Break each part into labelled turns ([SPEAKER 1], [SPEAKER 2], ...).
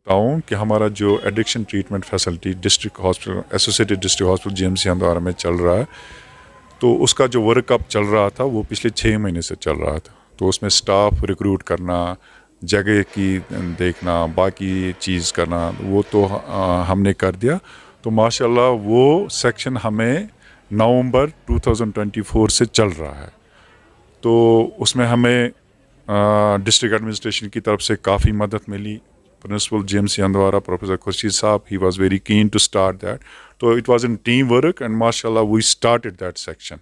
[SPEAKER 1] बताऊँ कि हमारा जो addiction treatment facility district hospital associated district hospital GMC Handwara में चल रहा है, तो उसका जो वर्कअप चल रहा था वो पिछले 6 महीने से चल रहा था। तो उसमें स्टाफ रिक्रूट करना, जगह की देखना, बाकी चीज़ करना, वो तो हमने कर दिया। तो माशाल्लाह वो सेक्शन हमें नवंबर 2024 से चल रहा है। तो उसमें हमें डिस्ट्रिक्ट एडमिनिस्ट्रेशन की तरफ से काफ़ी मदद मिली। Principal GMC Handwara professor Khurshid साहब, he was very keen to start that. तो it was in team work and माशाल्लाह वी स्टार्टेड दैट सेक्शन।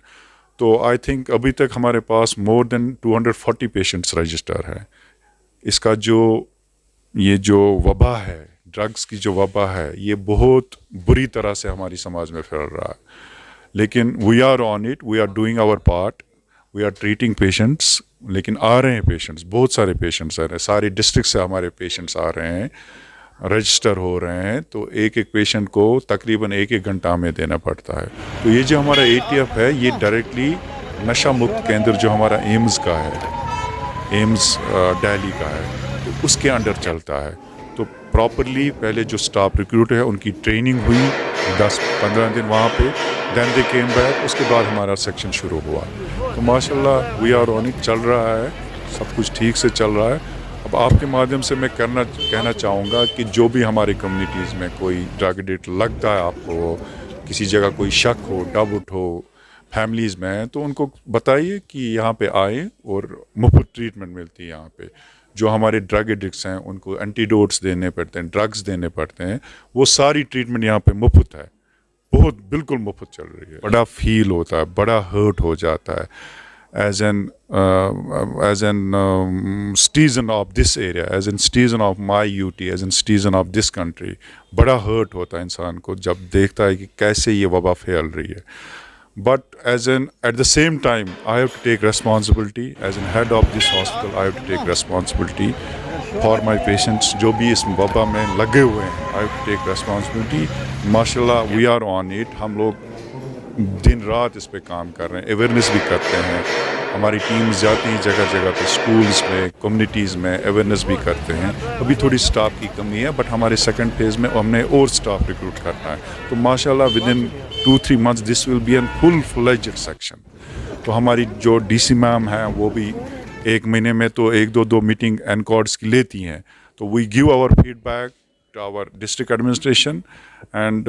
[SPEAKER 1] तो आई थिंक अभी तक हमारे पास मोर देन 240 पेशेंट्स रजिस्टर है। इसका ये जो वबा है, ड्रग्स की जो वबा है, ये बहुत बुरी तरह से हमारी समाज में फैल रहा है। लेकिन we are on it, we are doing our part, we are treating patients. लेकिन आ रहे हैं पेशेंट्स, बहुत सारे पेशेंट्स आ रहे हैं, सारे डिस्ट्रिक्ट से हमारे पेशेंट्स आ रहे हैं, रजिस्टर हो रहे हैं। तो एक एक पेशेंट को तकरीबन एक घंटा में देना पड़ता है। तो ये जो हमारा ATF है, ये डायरेक्टली नशा मुक्त केंद्र जो हमारा एम्स का है, एम्स दिल्ली का है, तो उसके अंडर चलता है। तो प्रॉपरली पहले जो स्टाफ रिक्रूट है उनकी ट्रेनिंग हुई 10-15 दिन वहाँ पे, देन दे केम बैक। उसके बाद हमारा सेक्शन शुरू हुआ। तो माशाल्लाह वी आर ऑन इट, चल रहा है, सब कुछ ठीक से चल रहा है। अब आपके माध्यम से मैं कहना चाहूँगा कि जो भी हमारी कम्युनिटीज़ में कोई ड्रग एडिक्ट लगता है, आपको किसी जगह कोई शक हो, डाउट हो फैमिलीज़ में, तो उनको बताइए कि यहाँ पे आए और मुफ्त ट्रीटमेंट मिलती है यहाँ पे। जो हमारे ड्रग एडिक्ट्स हैं उनको एंटीडोट्स देने पड़ते हैं, ड्रग्स देने पड़ते हैं, वो सारी ट्रीटमेंट यहाँ पे मुफ्त है, बहुत बिल्कुल मुफ्त चल रही है। बड़ा फील होता है, बड़ा हर्ट हो जाता है as an citizen of this area, as an citizen of my UT, as an citizen of this country. बड़ा हर्ट होता है इंसान को जब देखता है कि कैसे ये वबा फैल रही है। But at the same time, I have to take responsibility as an head of this hospital. I have to take responsibility for my patients जो भी इस वबा में लगे हुए हैं। I have to take responsibility. माशाल्लाह we are on it. हम लोग दिन रात इस पे काम कर रहे हैं, अवेयरनेस भी करते हैं। हमारी टीम्स जाती हैं जगह जगह पे, स्कूल्स में, कम्युनिटीज़ में अवेयरनेस भी करते हैं। अभी थोड़ी स्टाफ की कमी है, बट हमारे सेकंड फेज़ में हमने और स्टाफ रिक्रूट करना है। तो माशाल्लाह within 2-3 months this will be an full fledged section. तो हमारी जो DC मैम हैं वो भी 1 महीने में तो 1-2 मीटिंग एनकॉर्ड्स की लेती हैं। तो we give our feedback to our district administration and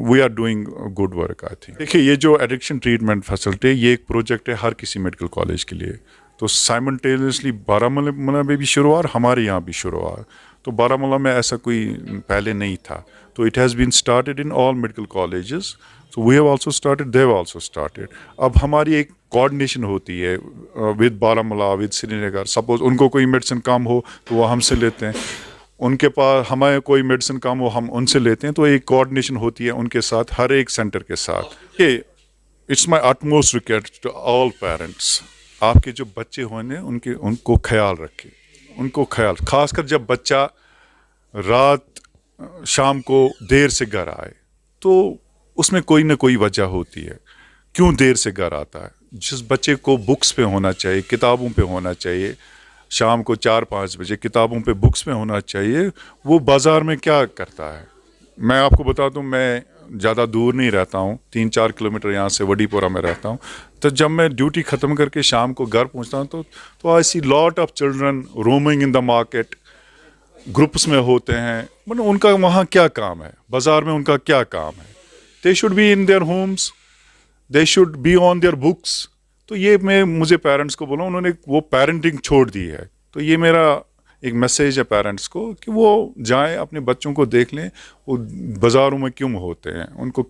[SPEAKER 1] we are doing good work I think. देखिए, ये जो एडिक्शन ट्रीटमेंट फैसिलिटी, ये एक प्रोजेक्ट है हर किसी मेडिकल कॉलेज के लिए। तो साइमल्टेनियसली बारामूला में भी शुरू हुआ और हमारे यहाँ भी शुरू हुआ। तो बारामूला में ऐसा कोई पहले नहीं था। तो it has been started in all medical colleges. So we have also started, they have also started. अब हमारी एक कोऑर्डिनेशन होती है with Baramulla, with Srinagar. Suppose उनको कोई मेडिसिन कम हो तो वो हमसे लेते हैं, उनके पास हमें कोई मेडिसिन कम हो हम उनसे लेते हैं। तो एक कोऑर्डिनेशन होती है उनके साथ, हर एक सेंटर के साथ। ये it's my utmost request to all parents, आपके जो बच्चे होने उनको ख्याल रखें, उनको ख्याल, खासकर जब बच्चा रात शाम को देर से घर आए, तो उसमें कोई ना कोई वजह होती है क्यों देर से घर आता है। जिस बच्चे को बुक्स पे होना चाहिए, किताबों पे होना चाहिए, शाम को 4-5 बजे किताबों पे बुक्स पे होना चाहिए, वो बाज़ार में क्या करता है। मैं आपको बता दूं, मैं ज़्यादा दूर नहीं रहता हूं, 3-4 किलोमीटर यहाँ से वडीपुरा में रहता हूं। तो जब मैं ड्यूटी ख़त्म करके शाम को घर पहुँचता हूँ तो I see lot of children roaming in the market, groups में होते हैं। मतलब उनका वहाँ क्या काम है, बाज़ार में उनका क्या काम है। They should be in their homes, they should be on their books. तो ये मुझे पेरेंट्स को बोला, उन्होंने वो पेरेंटिंग छोड़ दी है। तो ये मेरा एक मैसेज है पेरेंट्स को कि वो जाएं, अपने बच्चों को देख लें, वो बाज़ारों में क्यों होते हैं, उनको